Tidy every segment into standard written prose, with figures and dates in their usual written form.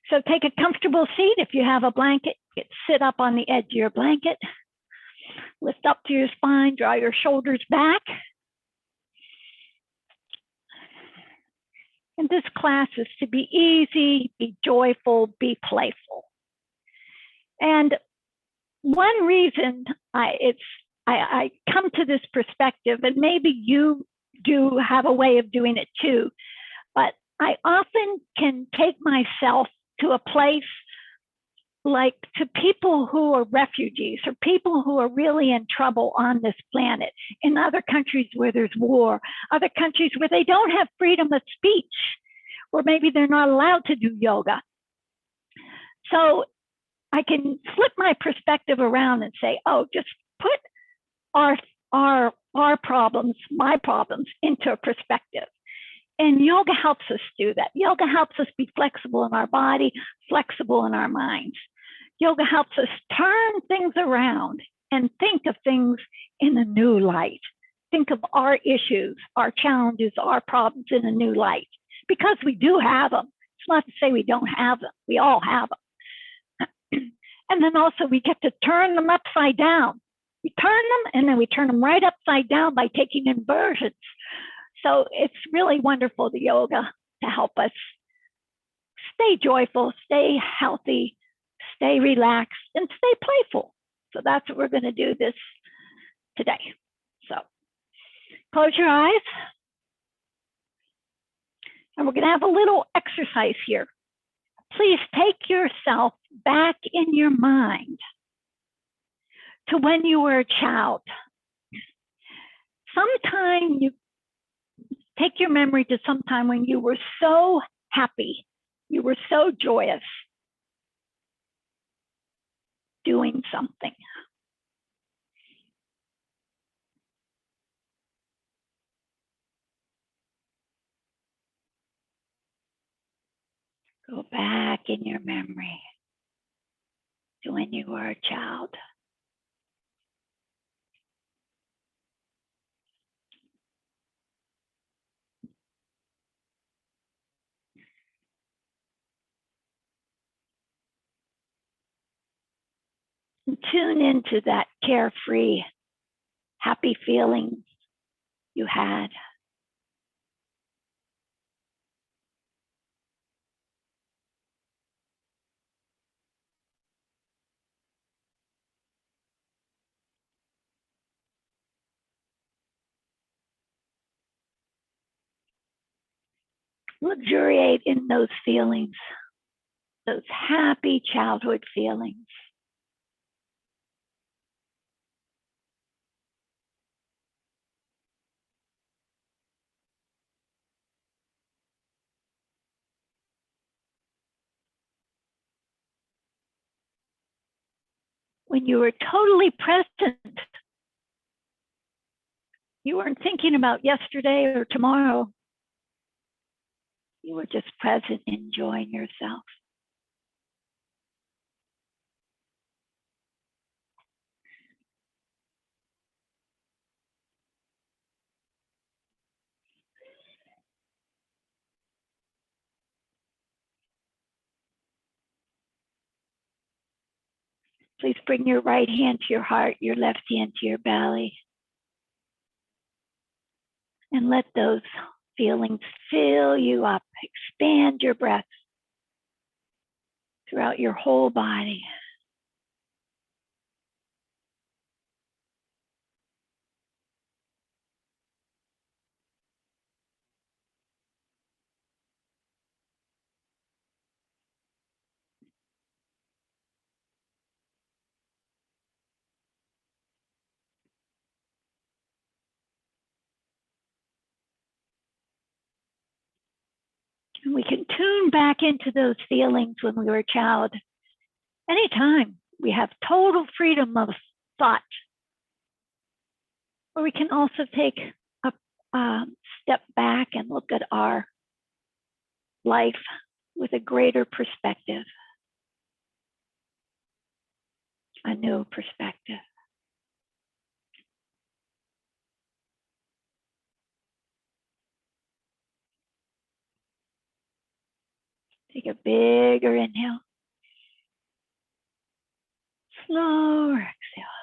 So take a comfortable seat. If you have a blanket, sit up on the edge of your blanket. Lift up to your spine, draw your shoulders back. And this class is to be easy, be joyful, be playful. And one reason I come to this perspective, and maybe you do have a way of doing it too, but I often can take myself to a place like to people who are refugees or people who are really in trouble on this planet, in other countries where there's war, other countries where they don't have freedom of speech, or maybe they're not allowed to do yoga. So I can flip my perspective around and say, oh, just put our problems, my problems, into a perspective. And yoga helps us do that. Yoga helps us be flexible in our body, flexible in our minds. Yoga helps us turn things around and think of things in a new light. Think of our issues, our challenges, our problems in a new light, because we do have them. It's not to say we don't have them. We all have them. And then also we get to turn them upside down. We turn them and then we turn them right upside down by taking inversions. So it's really wonderful, the yoga, to help us stay joyful, stay healthy, stay relaxed, and stay playful. So that's what we're going to do this today. So close your eyes. And we're going to have a little exercise here. Please take yourself back in your mind to when you were a child. Sometime you take your memory to some time when you were so happy, you were so joyous doing something. Go back in your memory to when you were a child. And tune into that carefree, happy feeling you had. Luxuriate in those feelings, those happy childhood feelings. When you were totally present, you weren't thinking about yesterday or tomorrow. You were just present, enjoying yourself. Please bring your right hand to your heart, your left hand to your belly. And let those feelings fill you up. Expand your breath throughout your whole body. And we can tune back into those feelings when we were a child. Anytime we have total freedom of thought. Or we can also take a step back and look at our life with a greater perspective, a new perspective. Take a bigger inhale. Slower exhale.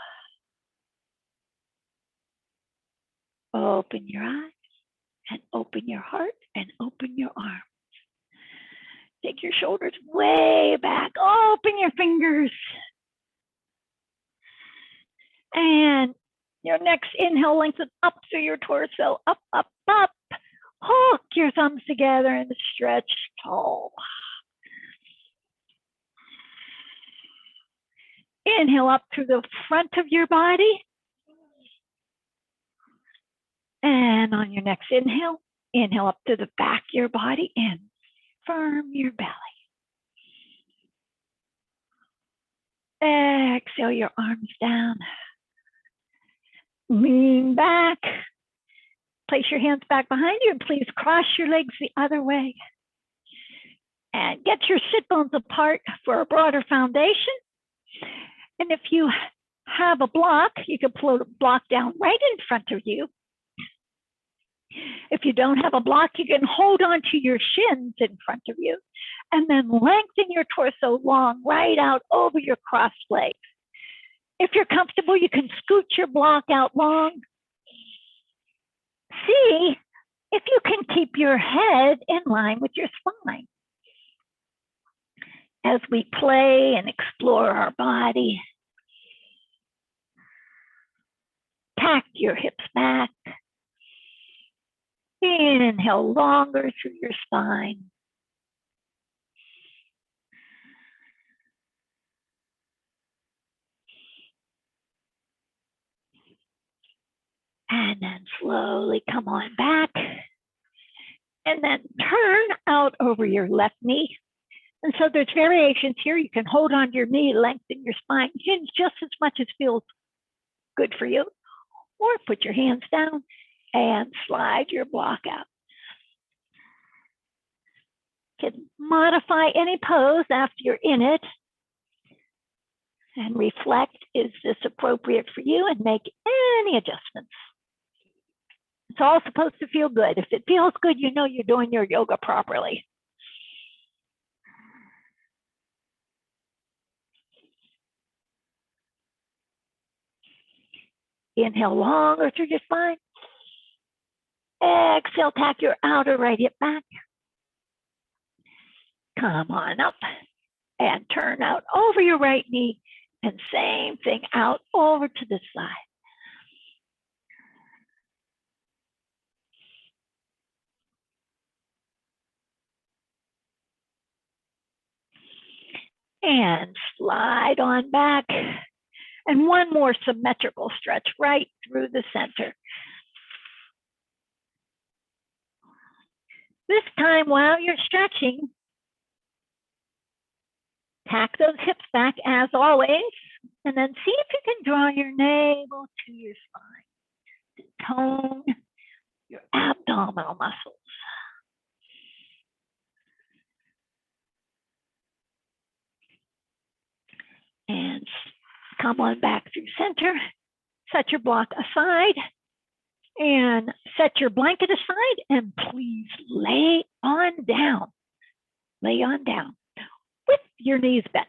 Open your eyes and open your heart and open your arms. Take your shoulders way back. Open your fingers. And your next inhale, lengthen up through your torso. Up, up, up. Hook your thumbs together and stretch tall. Inhale up through the front of your body. And on your next inhale, inhale up to the back of your body and firm your belly. Exhale your arms down. Lean back. Place your hands back behind you and please cross your legs the other way. And get your sit bones apart for a broader foundation. And if you have a block, you can put a block down right in front of you. If you don't have a block, you can hold on to your shins in front of you and then lengthen your torso long right out over your crossed legs. If you're comfortable, you can scoot your block out long. See if you can keep your head in line with your spine. As we play and explore our body, tack your hips back. Inhale longer through your spine. And then slowly come on back. And then turn out over your left knee. And so there's variations here. You can hold on to your knee, lengthen your spine, hinge just as much as feels good for you. Or put your hands down and slide your block out. You can modify any pose after you're in it. And reflect, is this appropriate for you? And make any adjustments. It's all supposed to feel good. If it feels good, you know you're doing your yoga properly. Inhale longer through your spine. Exhale, tack your outer right hip back. Come on up and turn out over your right knee. And same thing out over to the side. And slide on back. And one more symmetrical stretch right through the center. This time while you're stretching, tack those hips back as always, and then see if you can draw your navel to your spine to tone your abdominal muscles. And come on back through center, set your block aside, and set your blanket aside, and please lay on down. Lay on down with your knees bent.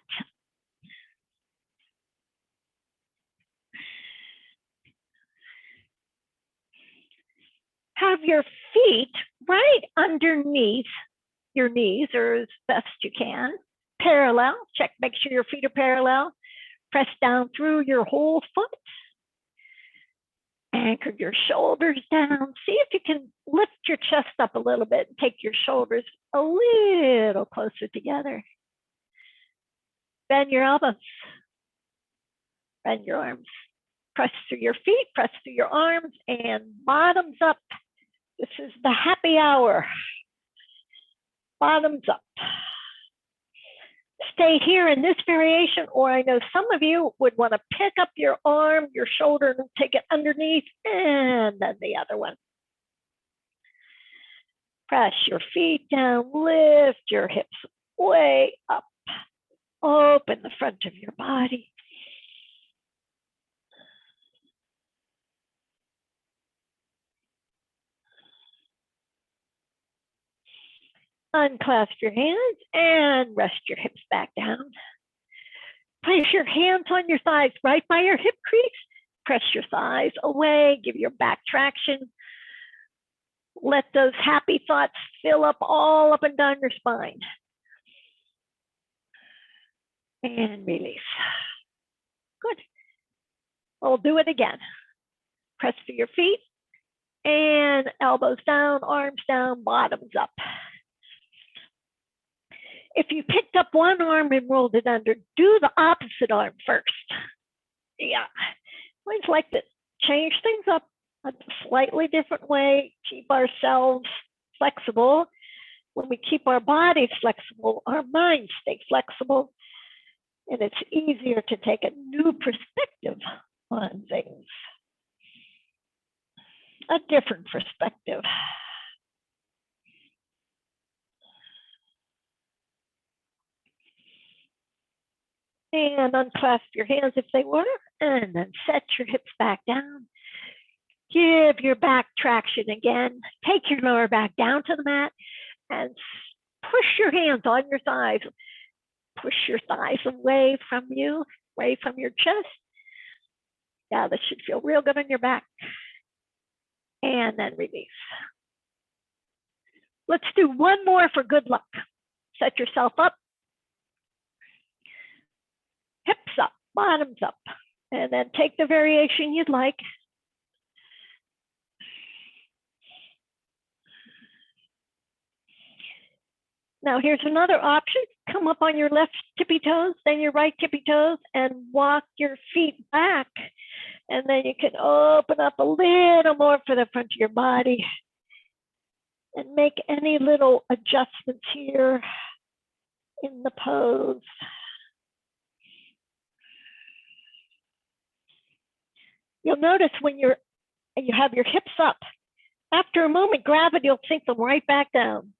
Have your feet right underneath your knees, or as best you can, parallel. Check, make sure your feet are parallel. Press down through your whole foot. Anchor your shoulders down. See if you can lift your chest up a little bit and take your shoulders a little closer together. Bend your elbows. Bend your arms. Press through your feet, press through your arms, and bottoms up. This is the happy hour. Bottoms up. Stay here in this variation, or I know some of you would want to pick up your arm, your shoulder, and take it underneath, and then the other one. Press your feet down, lift your hips way up. Open the front of your body. Unclasp your hands and rest your hips back down. Place your hands on your thighs right by your hip crease. Press your thighs away, give your back traction. Let those happy thoughts fill up all up and down your spine. And release. Good. We'll do it again. Press through your feet and elbows down, arms down, bottoms up. If you picked up one arm and rolled it under, do the opposite arm first. Yeah, I always like to change things up a slightly different way, keep ourselves flexible. When we keep our bodies flexible, our minds stay flexible, and it's easier to take a new perspective on things, a different perspective. And unclasp your hands if they were, and then set your hips back down. Give your back traction again. Take your lower back down to the mat and push your hands on your thighs. Push your thighs away from you, away from your chest. Yeah, this should feel real good on your back. And then release. Let's do one more for good luck. Set yourself up. Hips up, bottoms up. And then take the variation you'd like. Now here's another option. Come up on your left tippy toes, then your right tippy toes, and walk your feet back. And then you can open up a little more for the front of your body and make any little adjustments here in the pose. You'll notice when you have your hips up, after a moment, gravity will sink them right back down.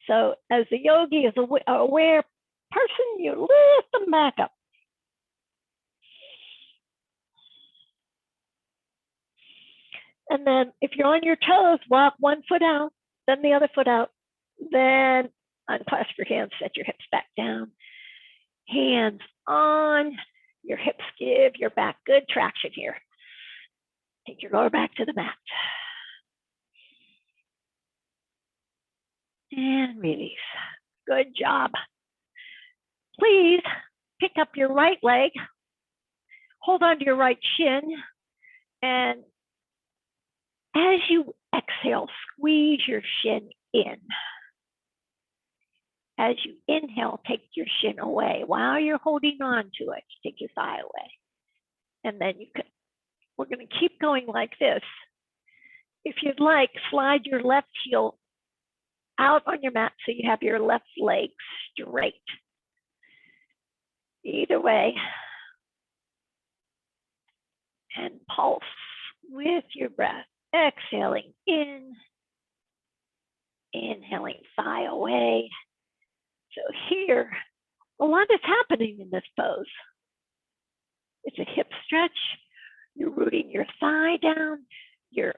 So as the yogi is an aware person, you lift them back up. And then if you're on your toes, walk one foot out, then the other foot out, then unclasp your hands, set your hips back down. Hands on your hips, give your back good traction here. Take your lower back to the mat. And release. Good job. Please pick up your right leg, hold on to your right shin, and as you exhale, squeeze your shin in. As you inhale, take your shin away. While you're holding on to it, take your thigh away. And then we're going to keep going like this. If you'd like, slide your left heel out on your mat so you have your left leg straight. Either way. And pulse with your breath. Exhaling in, inhaling thigh away. So here, a lot is happening in this pose. It's a hip stretch. You're rooting your thigh down. You're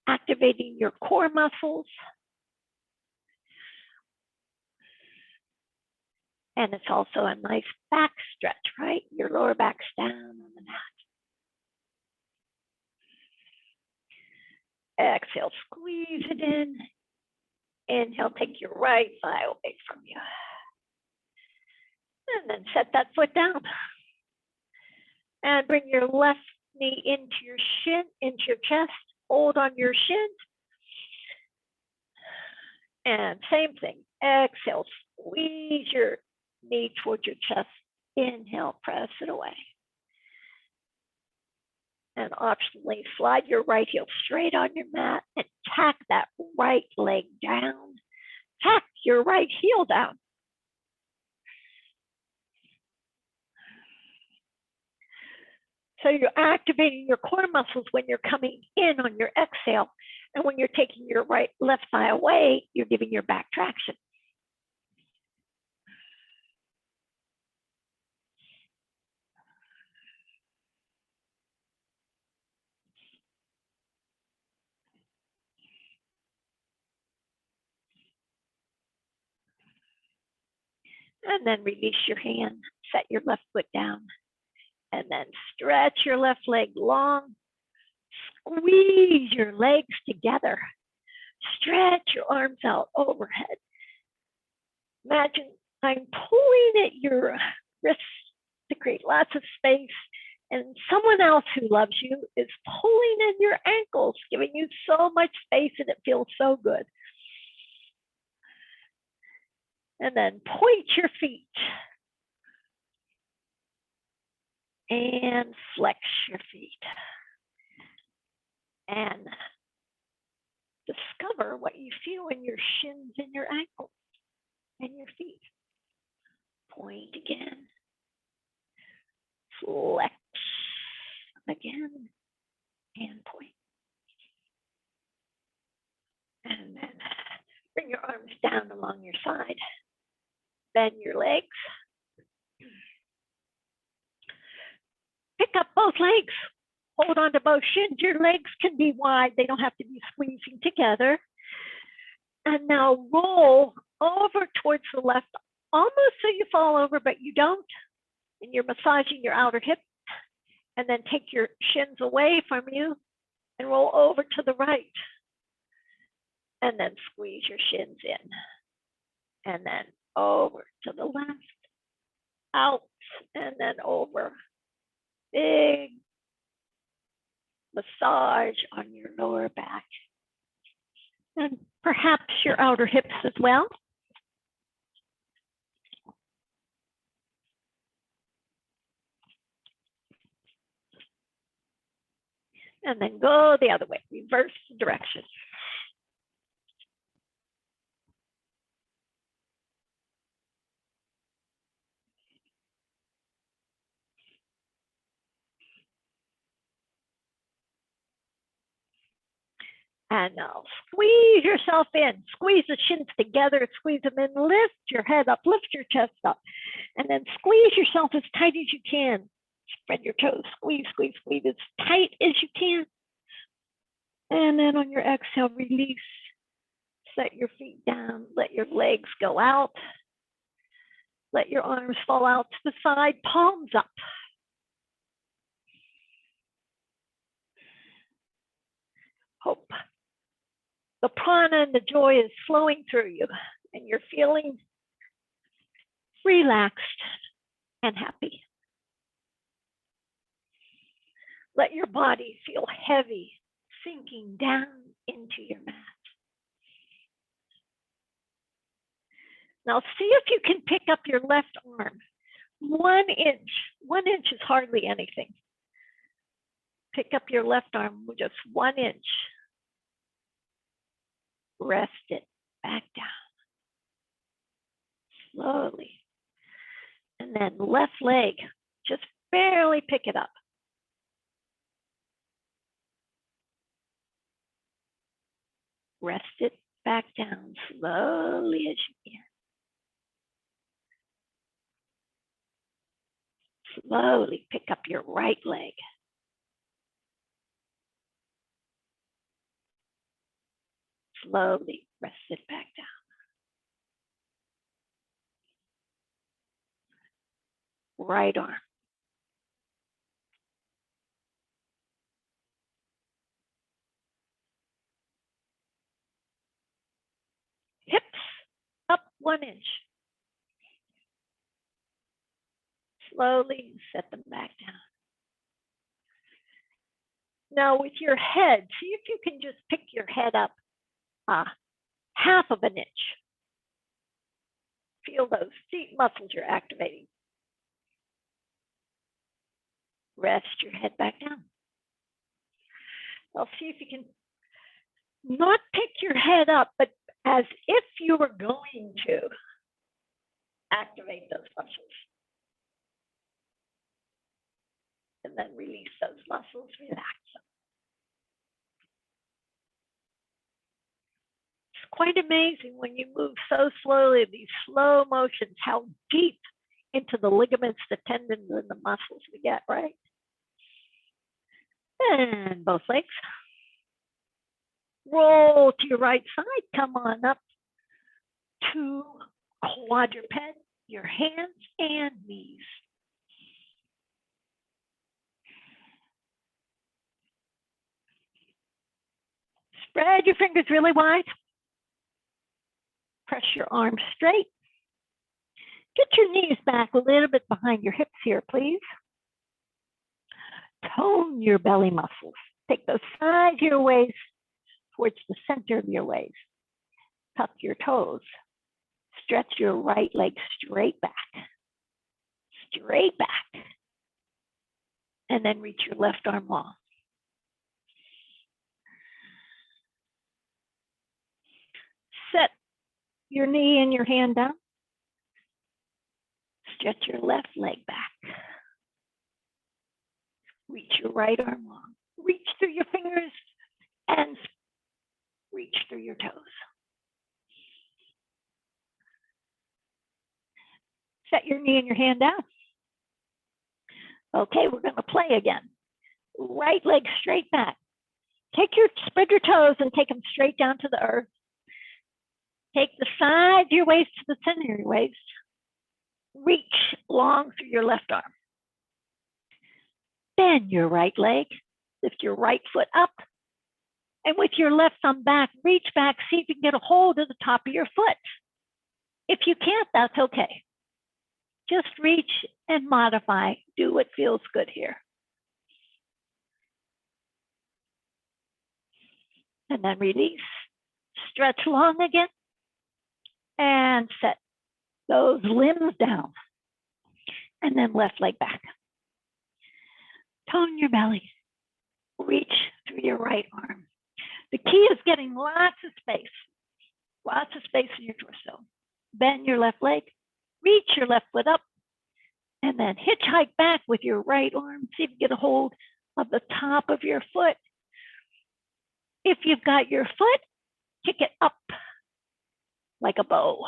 activating your core muscles. And it's also a nice back stretch, right? Your lower back's down on the mat. Exhale, squeeze it in. Inhale, take your right thigh away from you. And then set that foot down. And bring your left knee into your shin, into your chest. Hold on your shin. And same thing. Exhale, squeeze your knee towards your chest. Inhale, press it away. And optionally slide your right heel straight on your mat and tack that right leg down. Tack your right heel down. So you're activating your core muscles when you're coming in on your exhale. And when you're taking your left thigh away, you're giving your back traction. And then release your hand, set your left foot down, and then stretch your left leg long. Squeeze your legs together. Stretch your arms out overhead. Imagine I'm pulling at your wrists to create lots of space, and someone else who loves you is pulling in your ankles, giving you so much space, and it feels so good. And then point your feet and flex your feet. And discover what you feel in your shins and your ankles and your feet. Point again. Flex again and point. And then bring your arms down along your side. Bend your legs. Pick up both legs. Hold on to both shins. Your legs can be wide. They don't have to be squeezing together. And now roll over towards the left, almost so you fall over, but you don't. And you're massaging your outer hip. And then take your shins away from you and roll over to the right. And then squeeze your shins in. And then over to the left, out, and then over. Big massage on your lower back. And perhaps your outer hips as well. And then go the other way, reverse direction. And now squeeze yourself in. Squeeze the shins together, squeeze them in, lift your head up, lift your chest up, and then squeeze yourself as tight as you can. Spread your toes, squeeze, squeeze, squeeze as tight as you can. And then on your exhale, release. Set your feet down, let your legs go out. Let your arms fall out to the side, palms up. Hope the prana and the joy is flowing through you and you're feeling relaxed and happy. Let your body feel heavy, sinking down into your mat. Now see if you can pick up your left arm. 1 inch. 1 inch is hardly anything. Pick up your left arm with just 1 inch. Rest it back down. Slowly. And then left leg, just barely pick it up. Rest it back down slowly as you can. Slowly pick up your right leg. Slowly rest it back down. Right arm. Hips up 1 inch. Slowly set them back down. Now with your head, see if you can just pick your head up 1/2 of an inch. Feel those seat muscles you're activating. Rest your head back down. Now see if you can not pick your head up, but as if you were going to activate those muscles. And then release those muscles, relax them. It's quite amazing when you move so slowly, these slow motions, how deep into the ligaments, the tendons, and the muscles we get, right? And both legs. Roll to your right side, come on up to quadruped. your hands and knees. Spread your fingers really wide. Press your arms straight. Get your knees back a little bit behind your hips here, please. Tone your belly muscles. Take the sides of your waist towards the center of your waist. Tuck your toes. Stretch your right leg straight back. Straight back. And then reach your left arm long. Set your knee and your hand down. Stretch your left leg back. Reach your right arm long. Reach through your fingers and reach through your toes. Set your knee and your hand down. Okay, we're going to play again. Right leg straight back. Spread your toes and take them straight down to the earth. Take the side of your waist to the center of your waist. Reach long through your left arm. Bend your right leg. Lift your right foot up. And with your left thumb back, reach back, see if you can get a hold of the top of your foot. If you can't, that's okay. Just reach and modify. Do what feels good here. And then release. Stretch long again. And set those limbs down. And then left leg back. Tone your belly. Reach through your right arm. The key is getting lots of space. Lots of space in your torso. Bend your left leg. Reach your left foot up. And then hitchhike back with your right arm. See if you get a hold of the top of your foot. If you've got your foot, kick it up like a bow.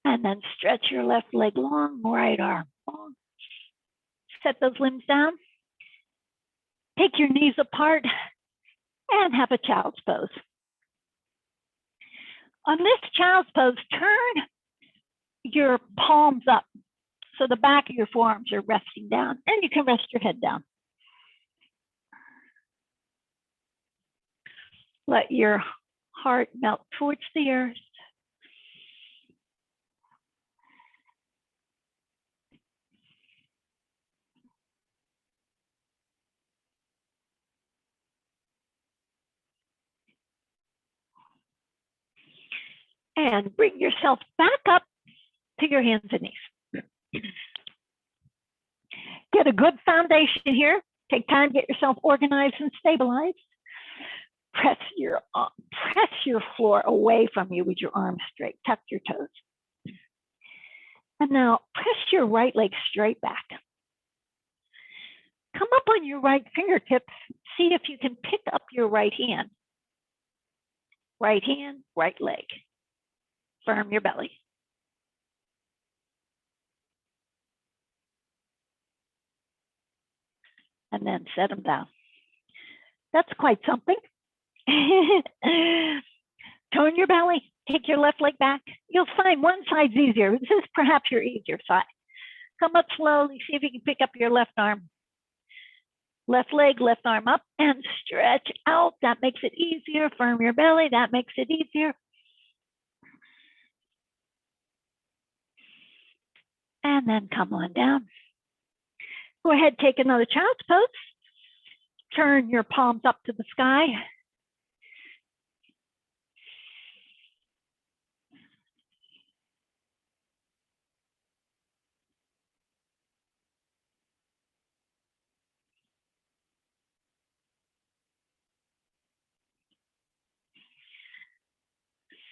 And then stretch your left leg long, right arm long. Set those limbs down. Take your knees apart and have a child's pose. On this child's pose, turn your palms up so the back of your forearms are resting down, and you can rest your head down. Let your heart melt towards the earth. And bring yourself back up to your hands and knees. Get a good foundation here. Take time to get yourself organized and stabilized. Press your floor away from you with your arms straight. Tuck your toes. And now press your right leg straight back. Come up on your right fingertips. See if you can pick up your right hand. Right hand, right leg. Firm your belly. And then set them down. That's quite something. Tone your belly. Take your left leg back. You'll find one side's easier. This is perhaps your easier side. Come up slowly. See if you can pick up your left arm. Left leg, left arm up, and stretch out. That makes it easier. Firm your belly. That makes it easier. And then come on down. Go ahead, take another child's pose. Turn your palms up to the sky.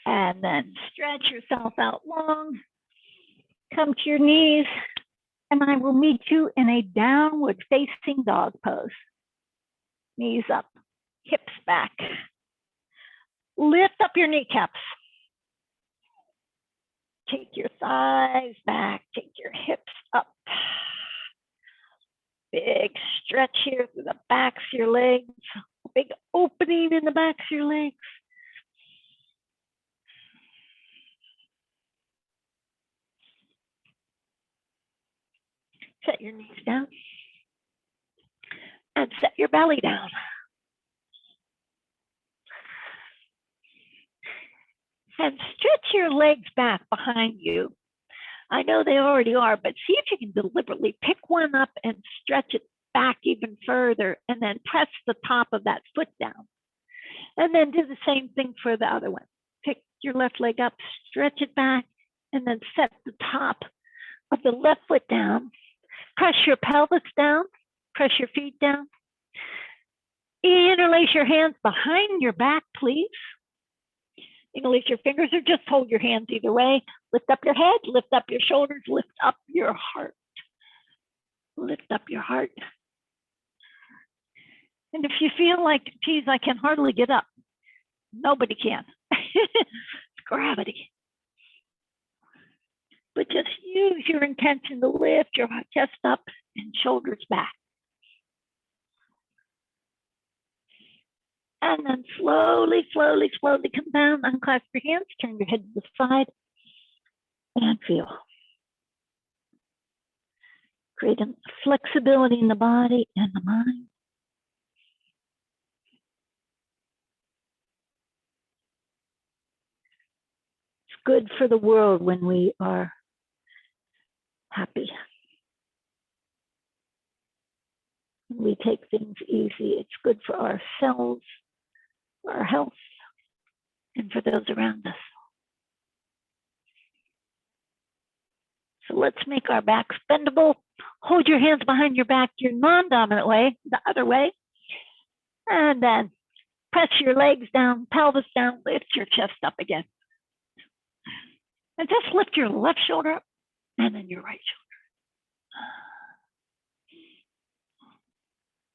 And then stretch yourself out long. Come to your knees, and I will meet you in a downward facing dog pose. Knees up, hips back. Lift up your kneecaps. Take your thighs back, take your hips up. Big stretch here through the backs of your legs. Big opening in the backs of your legs. Set your knees down and set your belly down. And stretch your legs back behind you. I know they already are, but see if you can deliberately pick one up and stretch it back even further, and then press the top of that foot down. And then do the same thing for the other one. Pick your left leg up, stretch it back, and then set the top of the left foot down. Press your pelvis down, press your feet down. Interlace your hands behind your back, please. Interlace your fingers or just hold your hands either way. Lift up your head, lift up your shoulders, lift up your heart. Lift up your heart. And if you feel like, geez, I can hardly get up, nobody can. It's gravity. But just use your intention to lift your chest up and shoulders back. And then slowly, slowly, slowly come down, unclasp your hands, turn your head to the side, and feel. Creating flexibility in the body and the mind. It's good for the world when we are happy. We take things easy. It's good for ourselves, for our health, and for those around us. So let's make our backs bendable. Hold your hands behind your back, your non-dominant way, the other way. And then press your legs down, pelvis down, lift your chest up again. And just lift your left shoulder up and then your right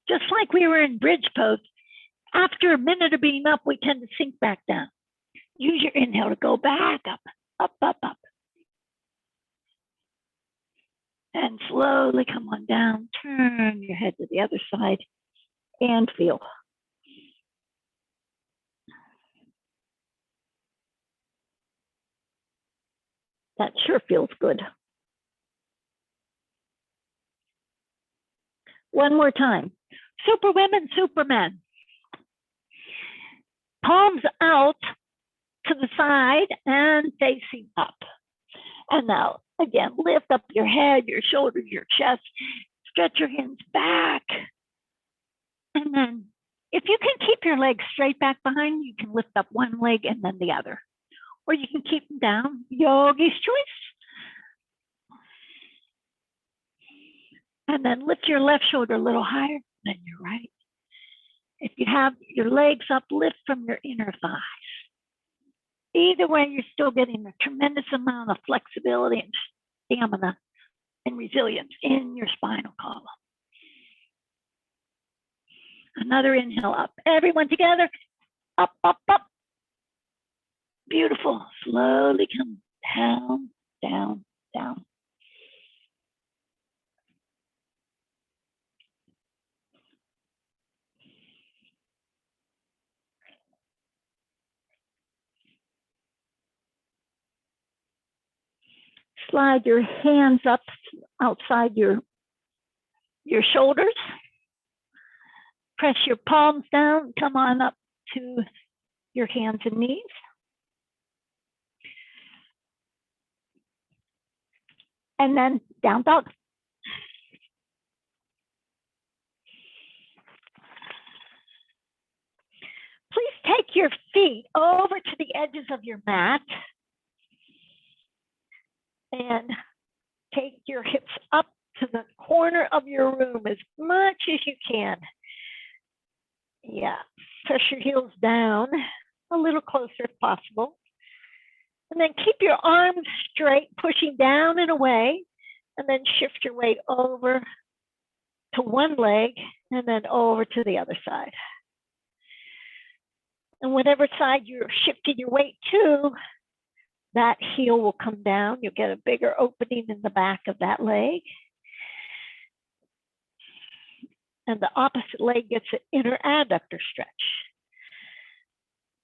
shoulder. Just like we were in bridge pose, after a minute of being up, we tend to sink back down. Use your inhale to go back up, up, up, up. And slowly come on down, turn your head to the other side and feel. That sure feels good. One more time. Superwomen, supermen. Palms out to the side and facing up. And now, again, lift up your head, your shoulders, your chest. Stretch your hands back. And then, if you can keep your legs straight back behind you, you can lift up one leg and then the other. Or you can keep them down. Yogi's choice. And then lift your left shoulder a little higher than your right. If you have your legs up, lift from your inner thighs. Either way, you're still getting a tremendous amount of flexibility and stamina and resilience in your spinal column. Another inhale up. Everyone together. Up, up, up. Beautiful. Slowly come down, down, down. Slide your hands up outside your shoulders. Press your palms down. Come on up to your hands and knees. And then down dog. Please take your feet over to the edges of your mat and take your hips up to the corner of your room as much as you can. Yeah, press your heels down a little closer if possible. And then keep your arms straight, pushing down and away, and then shift your weight over to one leg and then over to the other side. And whatever side you're shifting your weight to, that heel will come down. You'll get a bigger opening in the back of that leg. And the opposite leg gets an inner adductor stretch.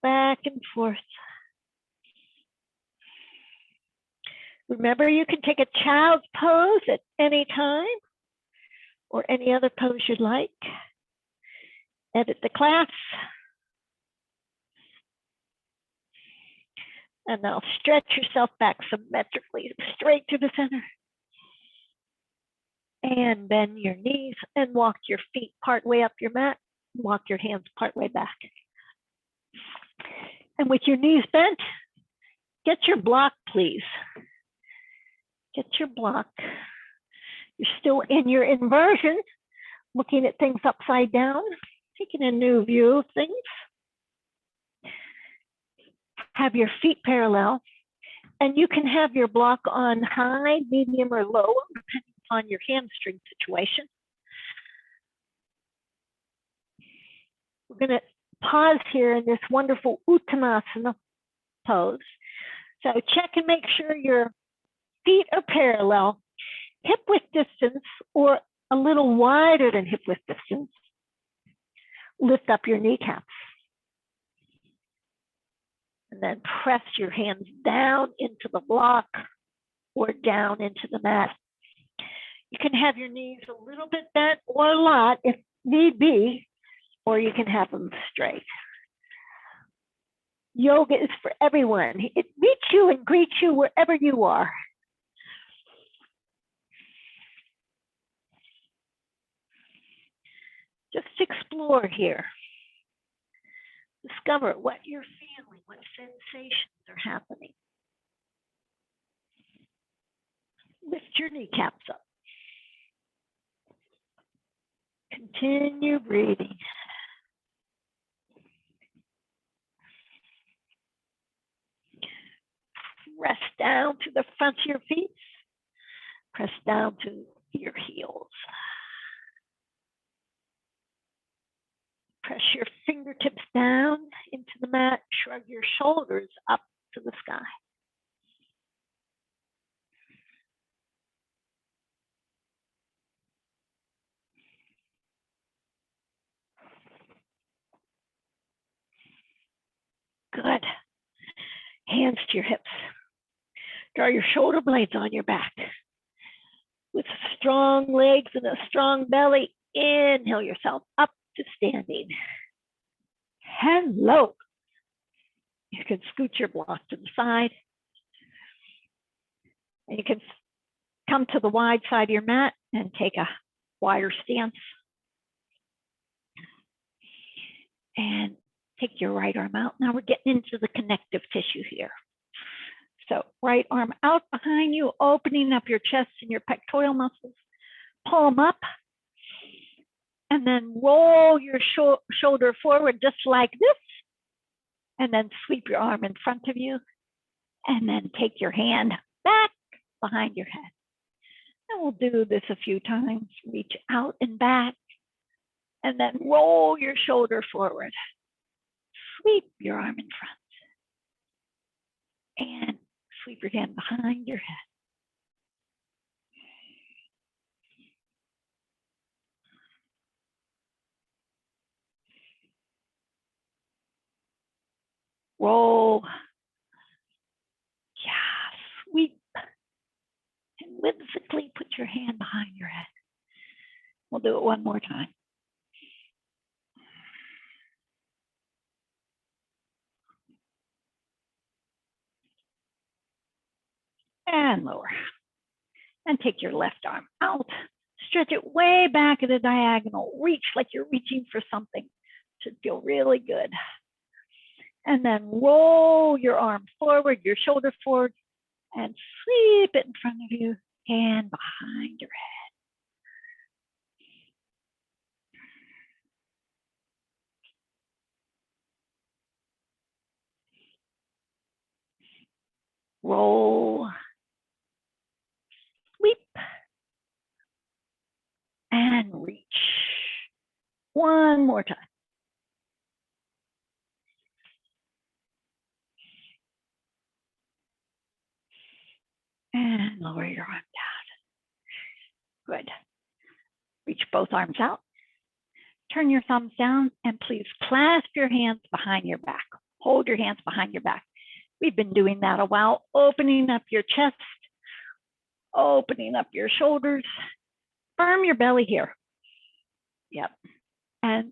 Back and forth. Remember, you can take a child's pose at any time, or any other pose you'd like. Edit the class. And now stretch yourself back symmetrically, straight to the center. And bend your knees and walk your feet part way up your mat. Walk your hands part way back. And with your knees bent, get your block, please. Get your block. You're still in your inversion, looking at things upside down, taking a new view of things. Have your feet parallel, and you can have your block on high, medium, or low, depending on your hamstring situation. We're going to pause here in this wonderful Uttanasana pose. So check and make sure your feet are parallel, hip width distance, or a little wider than hip width distance. Lift up your kneecaps. And then press your hands down into the block or down into the mat. You can have your knees a little bit bent or a lot if need be, or you can have them straight. Yoga is for everyone. It meets you and greets you wherever you are. Just explore here. Discover what you're feeling, what sensations are happening. Lift your kneecaps up. Continue breathing. Press down to the front of your feet. Press down to your heels. Press your fingertips down into the mat. Shrug your shoulders up to the sky. Good. Hands to your hips. Draw your shoulder blades on your back. With strong legs and a strong belly, inhale yourself up to standing. Hello. You can scoot your block to the side. And you can come to the wide side of your mat and take a wider stance. And take your right arm out. Now we're getting into the connective tissue here. So right arm out behind you, opening up your chest and your pectoral muscles. Pull them up. And then roll your shoulder forward just like this. And then sweep your arm in front of you. And then take your hand back behind your head. And we'll do this a few times. Reach out and back. And then roll your shoulder forward. Sweep your arm in front. And sweep your hand behind your head. Roll. Yeah, sweep. And whimsically put your hand behind your head. We'll do it one more time. And lower. And take your left arm out. Stretch it way back at a diagonal. Reach like you're reaching for something. Should feel really good. And then roll your arm forward, your shoulder forward, and sweep it in front of you, hand behind your head. Roll, sweep, and reach. One more time. And lower your arm down. Good. Reach both arms out. Turn your thumbs down and please clasp your hands behind your back. Hold your hands behind your back. We've been doing that a while, opening up your chest, opening up your shoulders. Firm your belly here. Yep. And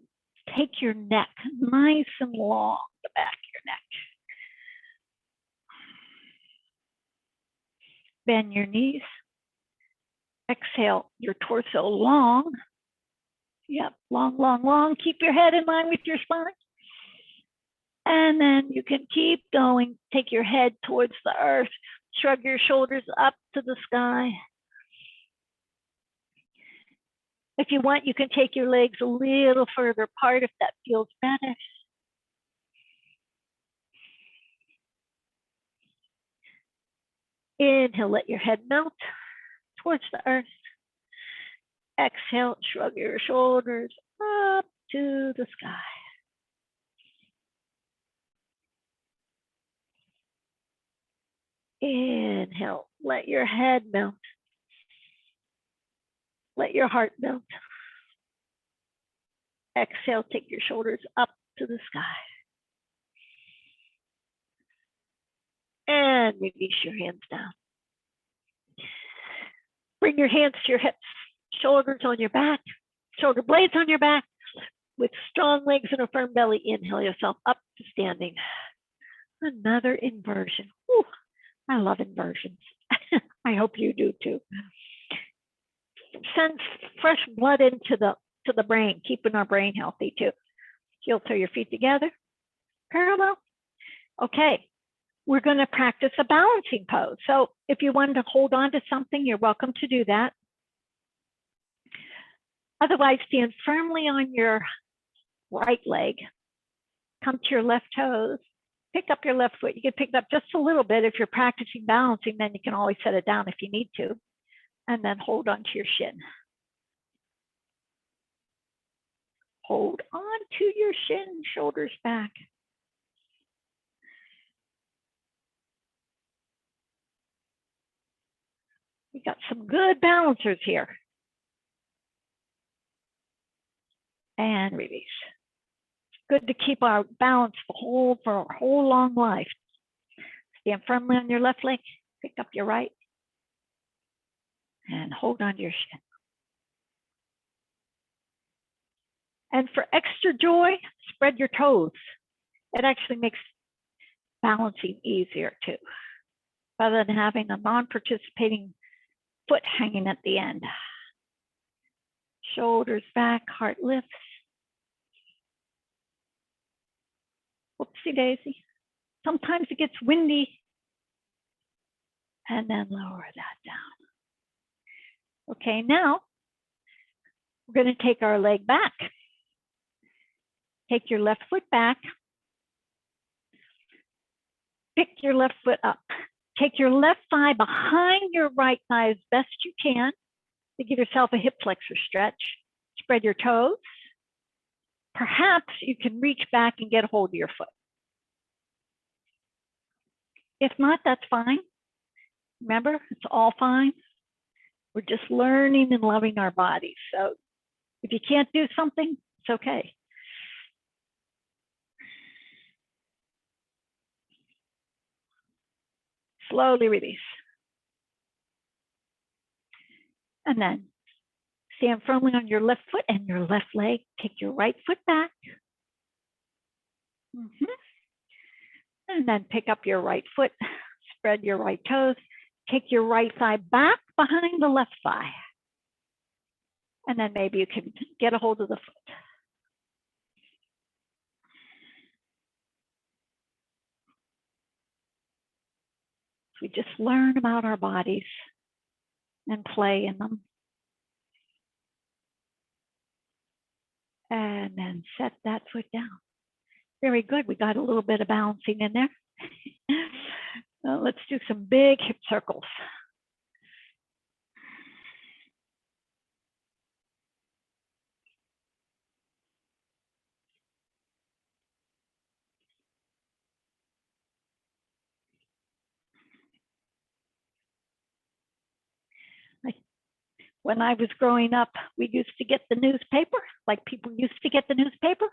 take your neck nice and long, the back of your neck. Bend your knees. Exhale your torso long. Yep, long, long, long. Keep your head in line with your spine. And then you can keep going. Take your head towards the earth. Shrug your shoulders up to the sky. If you want, you can take your legs a little further apart if that feels better. Inhale, let your head melt towards the earth. Exhale, shrug your shoulders up to the sky. Inhale, let your head melt. Let your heart melt. Exhale, take your shoulders up to the sky. And release your hands down. Bring your hands to your hips, shoulders on your back, shoulder blades on your back. With strong legs and a firm belly, inhale yourself up to standing. Another inversion. Whew, I love inversions. I hope you do too. Send fresh blood into the brain, keeping our brain healthy too. Heel toe your feet together, parallel. Okay, we're going to practice a balancing pose. So if you want to hold on to something, you're welcome to do that. Otherwise, stand firmly on your right leg. Come to your left toes. Pick up your left foot. You can pick it up just a little bit. If you're practicing balancing, then you can always set it down if you need to. And then hold on to your shin. Hold on to your shin, shoulders back. We got some good balancers here. And release. Good to keep our balance for our whole long life. Stand firmly on your left leg. Pick up your right. And hold on to your shin. And for extra joy, spread your toes. It actually makes balancing easier too, rather than having a non-participating foot hanging at the end. Shoulders back, heart lifts. Whoopsie daisy. Sometimes it gets windy. And then lower that down. Okay, now we're going to take our leg back. Take your left foot back. Pick your left foot up. Take your left thigh behind your right thigh as best you can to give yourself a hip flexor stretch. Spread your toes. Perhaps you can reach back and get a hold of your foot. If not, that's fine. Remember, it's all fine. We're just learning and loving our bodies. So if you can't do something, it's okay. Slowly release. And then stand firmly on your left foot and your left leg. Take your right foot back. And then pick up your right foot. Spread your right toes. Take your right thigh back behind the left thigh. And then maybe you can get a hold of the foot. We just learn about our bodies and play in them. And then set that foot down. Very good. We got a little bit of balancing in there. Let's do some big hip circles. When I was growing up, we used to get the newspaper, like people used to get the newspaper,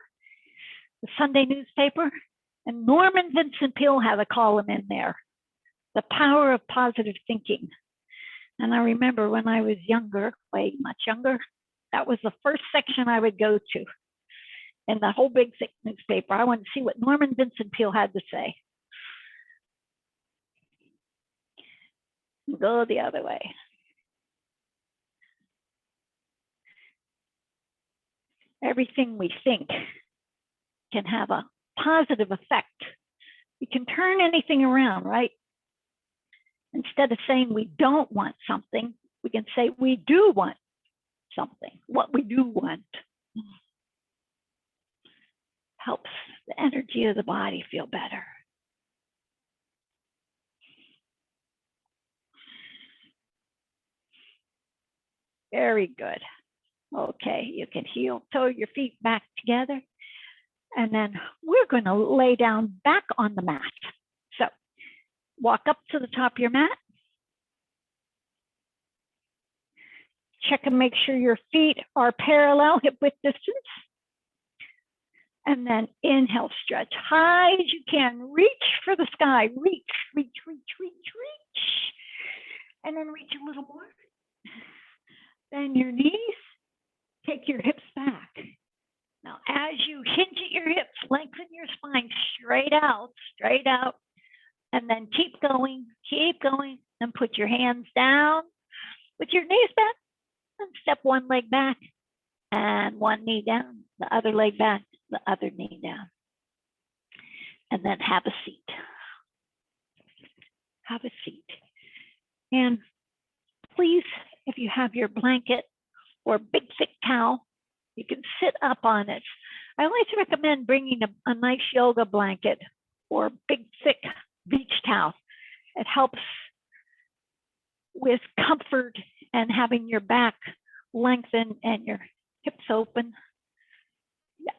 the Sunday newspaper, and Norman Vincent Peale had a column in there, The Power of Positive Thinking. And I remember when I was younger, way much younger, That was the first section I would go to in the whole big thick newspaper. I wanted to see what Norman Vincent Peale had to say. Go the other way. Everything we think can have a positive effect. We can turn anything around, right? Instead of saying we don't want something, we can say we do want something, what we do want. Helps the energy of the body feel better. Very good. Okay, you can heel toe your feet back together. And then we're going to lay down back on the mat. So walk up to the top of your mat. Check and make sure your feet are parallel, hip width distance. And then inhale, stretch high as you can. Reach for the sky. Reach, reach, reach, reach, reach. And then reach a little more. Bend your knees. Take your hips back. Now, as you hinge at your hips, lengthen your spine straight out, and then keep going, and put your hands down, put your knees back, and step one leg back, and one knee down, the other leg back, the other knee down, and then have a seat. Have a seat. And please, if you have your blanket or big thick towel, you can sit up on it. I always recommend bringing a nice yoga blanket or big thick beach towel. It helps with comfort and having your back lengthen and your hips open. Yeah.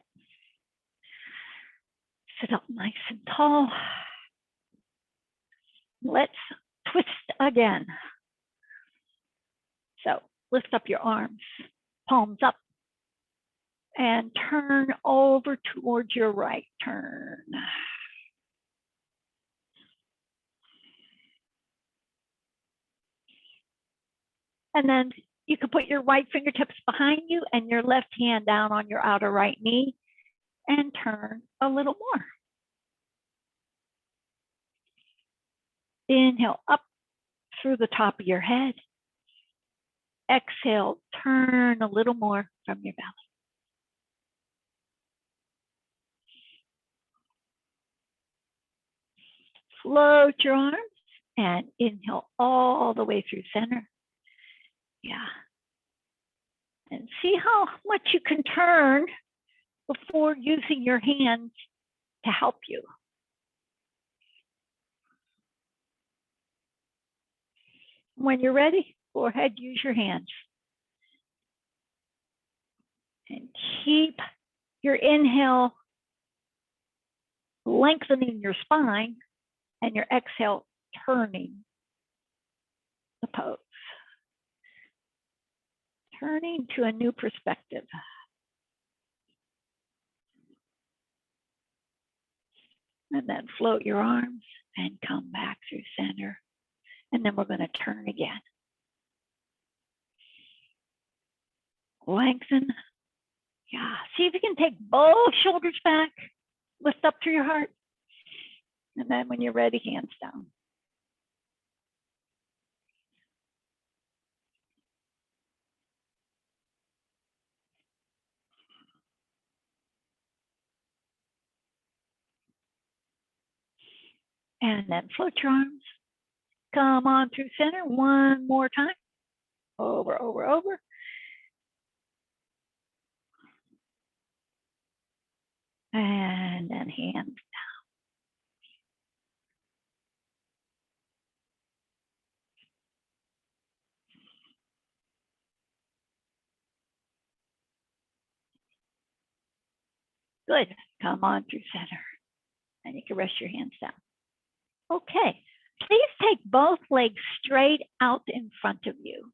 Sit up nice and tall. Let's twist again. So lift up your arms, palms up, and turn over towards your right. Turn. And then you can put your right fingertips behind you and your left hand down on your outer right knee and turn a little more. Inhale up through the top of your head. Exhale, turn a little more from your belly. Float your arms and inhale all the way through center. Yeah. And see how much you can turn before using your hands to help you. When you're ready, go ahead, use your hands. And keep your inhale lengthening your spine and your exhale turning the pose. Turning to a new perspective. And then float your arms and come back through center. And then we're going to turn again. Lengthen. Yeah, see if you can take both shoulders back. Lift up to your heart. And then when you're ready, hands down. And then float your arms. Come on through center one more time. Over, over, over. And then hands down. Good. Come on through center. And you can rest your hands down. Okay. Please take both legs straight out in front of you.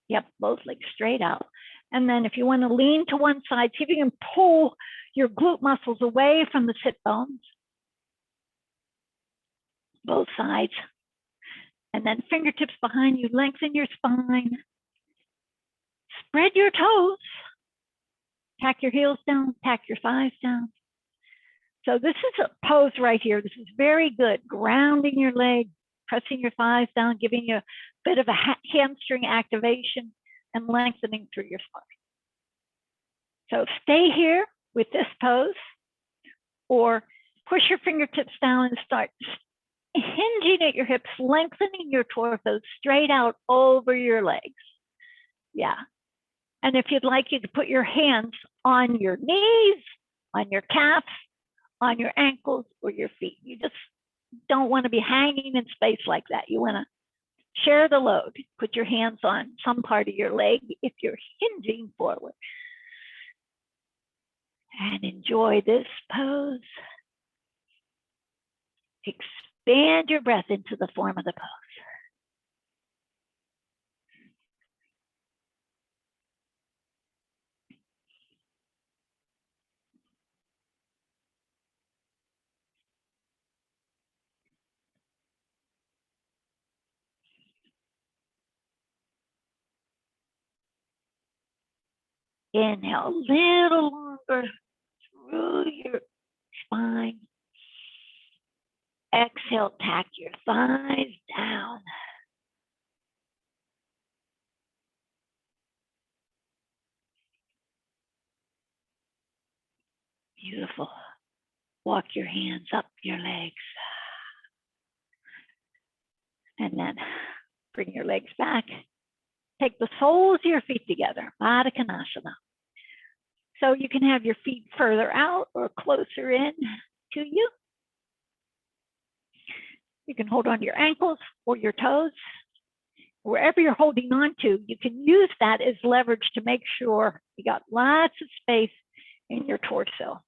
Yep, both legs straight out. And then if you want to lean to one side, see if you can pull your glute muscles away from the sit bones. Both sides. And then fingertips behind you, lengthen your spine. spread your toes. Tack your heels down, tack your thighs down. So this is a pose right here. This is very good. Grounding your leg, pressing your thighs down, giving you a bit of a hamstring activation and lengthening through your spine. So stay here with this pose, or push your fingertips down and start hinging at your hips, lengthening your torso straight out over your legs. Yeah. And if you'd like, you could put your hands on your knees, on your calves, on your ankles, or your feet. You just don't want to be hanging in space like that. You want to share the load. Put your hands on some part of your leg if you're hinging forward. And enjoy this pose. Expand your breath into the form of the pose. Inhale a little longer through your spine. Exhale, tack your thighs down. Beautiful. Walk your hands up your legs. And then bring your legs back. Take the soles of your feet together, Baddha Konasana. So you can have your feet further out or closer in to you. You can hold on to your ankles or your toes. Wherever you're holding on to, you can use that as leverage to make sure you got lots of space in your torso.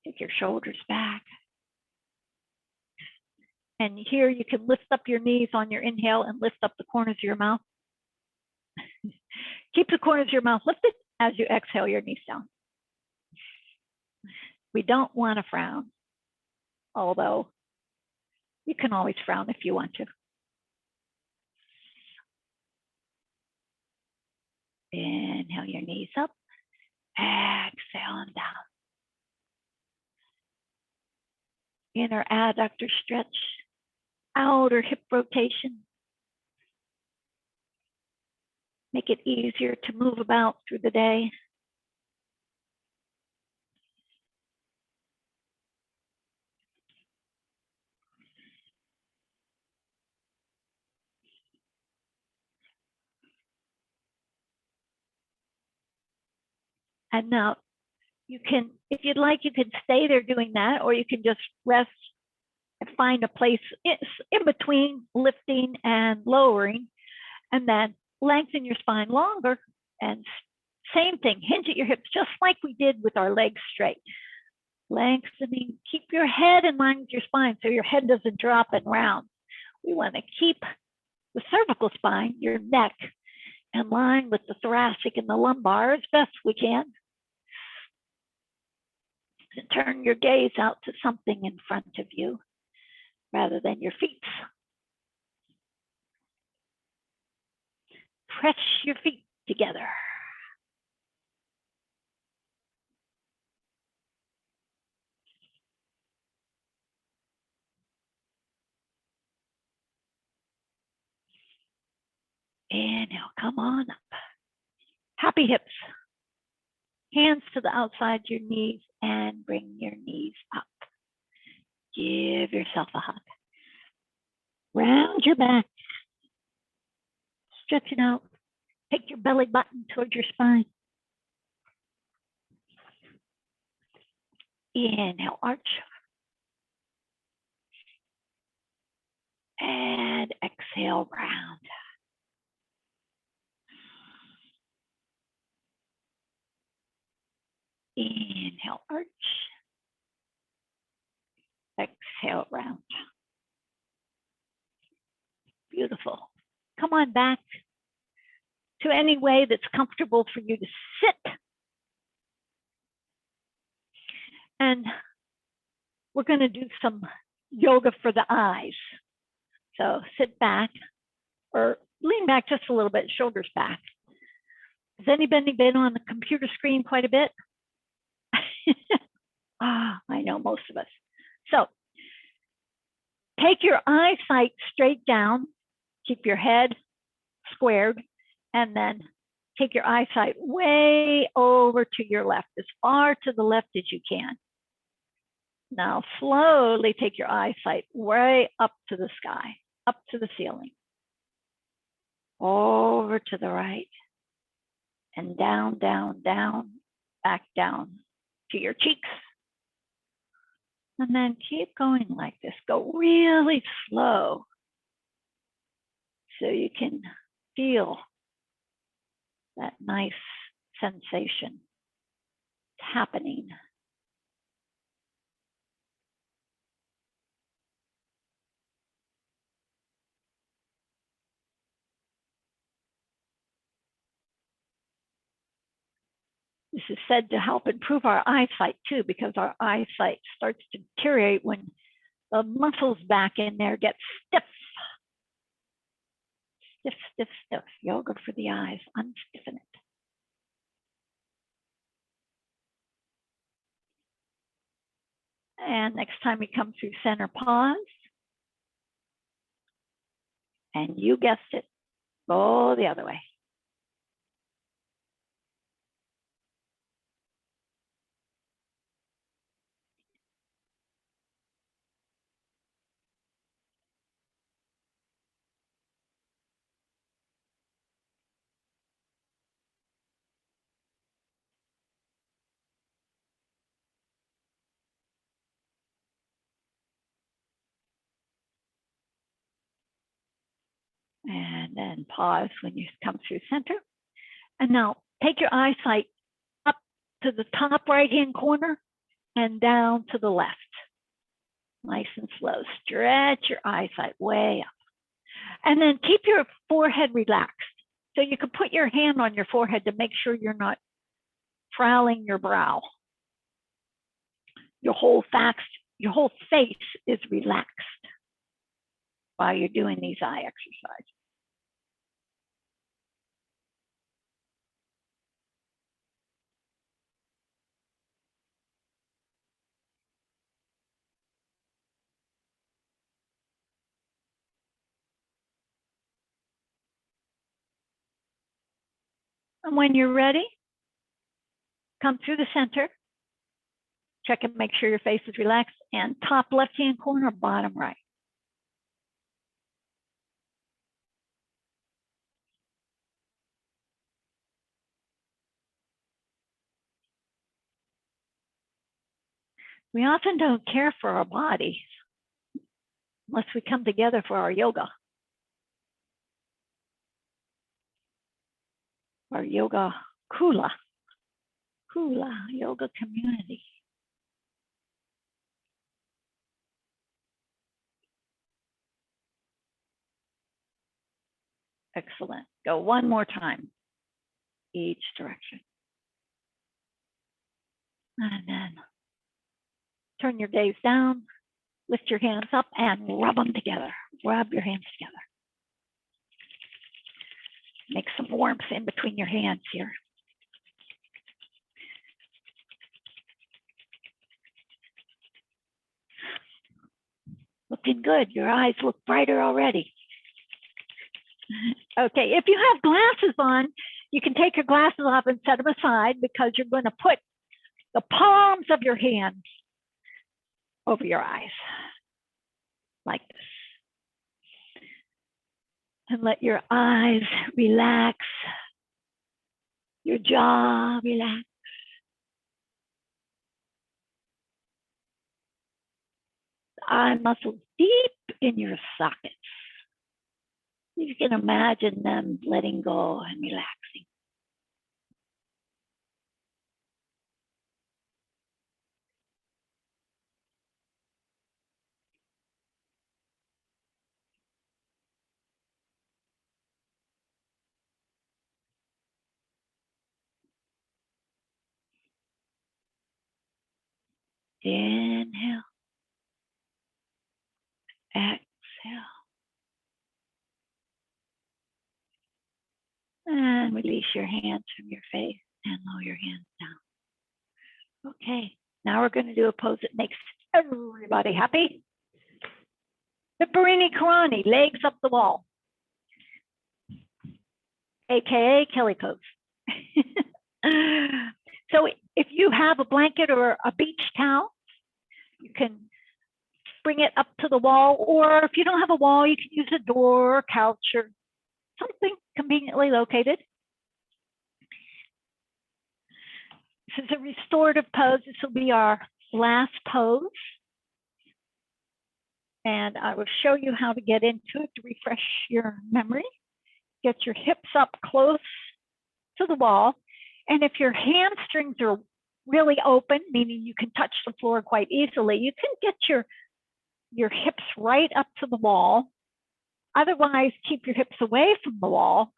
Take your shoulders back. And here you can lift up your knees on your inhale and lift up the corners of your mouth. Keep the corners of your mouth lifted as you exhale your knees down. We don't want to frown, although you can always frown if you want to. Inhale your knees up, exhale them down. Inner adductor stretch, outer hip rotation. Make it easier to move about through the day. And now you can, if you'd like, you can stay there doing that, or you can just rest and find a place in between lifting and lowering, and then lengthen your spine longer. And same thing, hinge at your hips, just like we did with our legs straight. Lengthening, keep your head in line with your spine so your head doesn't drop and round. We want to keep the cervical spine, your neck, in line with the thoracic and the lumbar as best we can. And turn your gaze out to something in front of you rather than your feet. Press your feet together. Inhale, come on up. Happy hips. Hands to the outside your knees and bring your knees up. Give yourself a hug. Round your back. Stretch it out. Take your belly button towards your spine. Inhale, arch. And exhale, round. Inhale, arch. Exhale, round. Beautiful. Come on back to any way that's comfortable for you to sit. And we're going to do some yoga for the eyes. So sit back or lean back just a little bit, shoulders back. Has anybody been on the computer screen quite a bit? I know most of us. So take your eyesight straight down, keep your head squared, and then take your eyesight way over to your left, as far to the left as you can. Now slowly take your eyesight way up to the sky, up to the ceiling, over to the right, and down, down, down, back down to your cheeks. And then keep going like this. Go really slow so you can feel that nice sensation happening. This is said to help improve our eyesight too, because our eyesight starts to deteriorate when the muscles back in there get stiff. Stiff, stiff, stiff. Yoga for the eyes. Unstiffen it. And next time you come through center pause, and you guessed it, go the other way. And then pause when you come through center. And now take your eyesight up to the top right-hand corner and down to the left. Nice and slow. Stretch your eyesight way up. And then keep your forehead relaxed. So you can put your hand on your forehead to make sure you're not frowning your brow. Your whole face is relaxed while you're doing these eye exercises. And when you're ready, come through the center, check and make sure your face is relaxed, and top left-hand corner, bottom right. We often don't care for our bodies unless we come together for our yoga Kula yoga community. Excellent. Go one more time, each direction. And then turn your gaze down, lift your hands up and rub them together. Rub your hands together. Make some warmth in between your hands here. Looking good. Your eyes look brighter already. Okay, if you have glasses on, you can take your glasses off and set them aside, because you're going to put the palms of your hands over your eyes, like this. And let your eyes relax, your jaw relax. The eye muscles deep in your sockets. You can imagine them letting go and relaxing. Inhale. Exhale. And release your hands from your face and lower your hands down. Okay, now we're going to do a pose that makes everybody happy. The Barini Karani, legs up the wall, AKA Kelly pose. So if you have a blanket or a beach towel, you can bring it up to the wall, or if you don't have a wall, you can use a door or couch or something conveniently located. This is a restorative pose. This will be our last pose. And I will show you how to get into it to refresh your memory. Get your hips up close to the wall. And if your hamstrings are really open, meaning you can touch the floor quite easily, you can get your hips right up to the wall. Otherwise, keep your hips away from the wall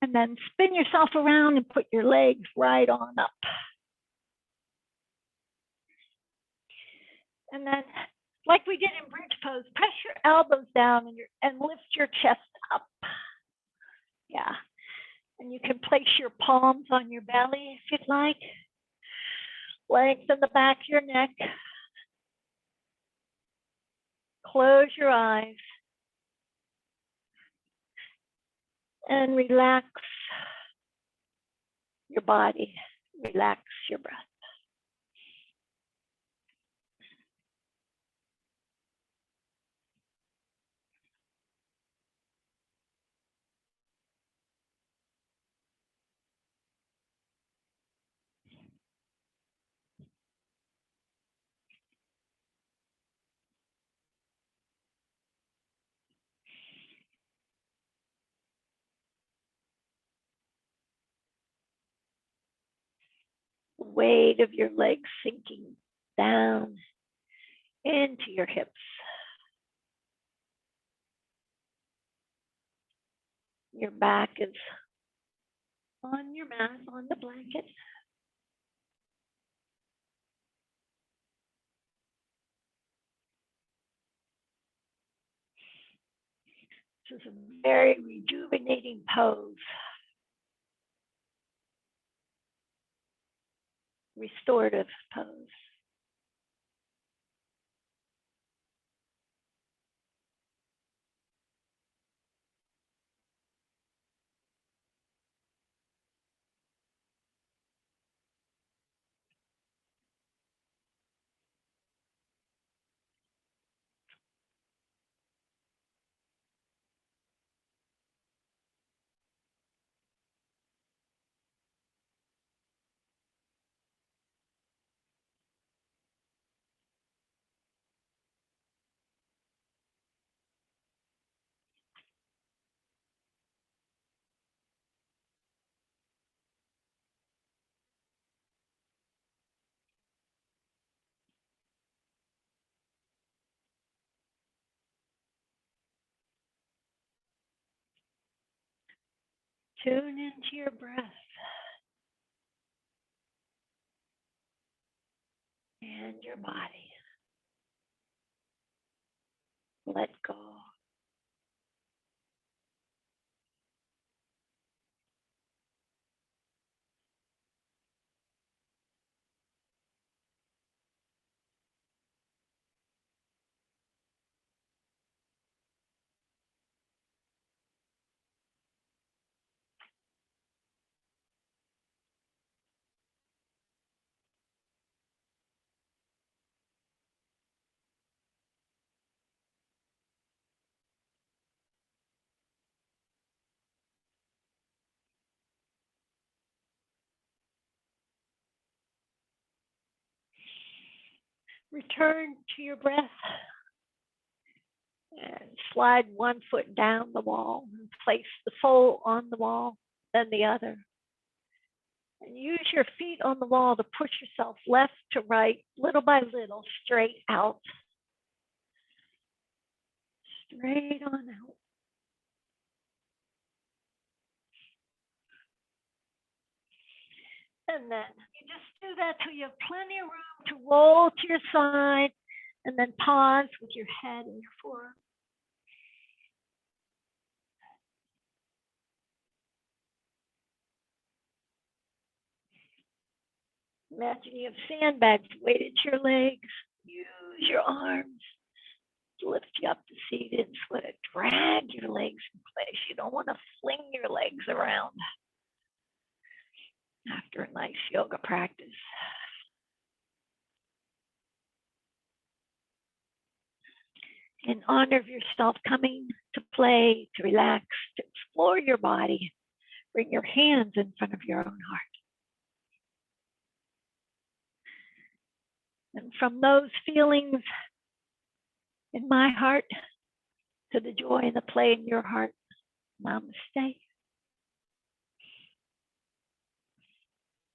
and then spin yourself around and put your legs right on up. And then, like we did in bridge pose, press your elbows down and lift your chest up. Yeah. And you can place your palms on your belly if you'd like. Lengthen the back of your neck. Close your eyes. And relax your body. Relax your breath. Weight of your legs sinking down into your hips. Your back is on your mat, on the blanket. This is a very rejuvenating pose. Restorative pose. Tune into your breath and your body. Let go. Return to your breath and slide one foot down the wall and place the sole on the wall, then the other. And use your feet on the wall to push yourself left to right, little by little, straight out. Straight on out. And then you just do that till you have plenty of room to roll to your side and then pause with your head and your forearm. Imagine you have sandbags weighted to your legs. Use your arms to lift you up to seated. Sort of drag your legs in place. You don't want to fling your legs around after a nice yoga practice. In honor of yourself coming to play, to relax, to explore your body, bring your hands in front of your own heart. And from those feelings in my heart to the joy and the play in your heart, namaste.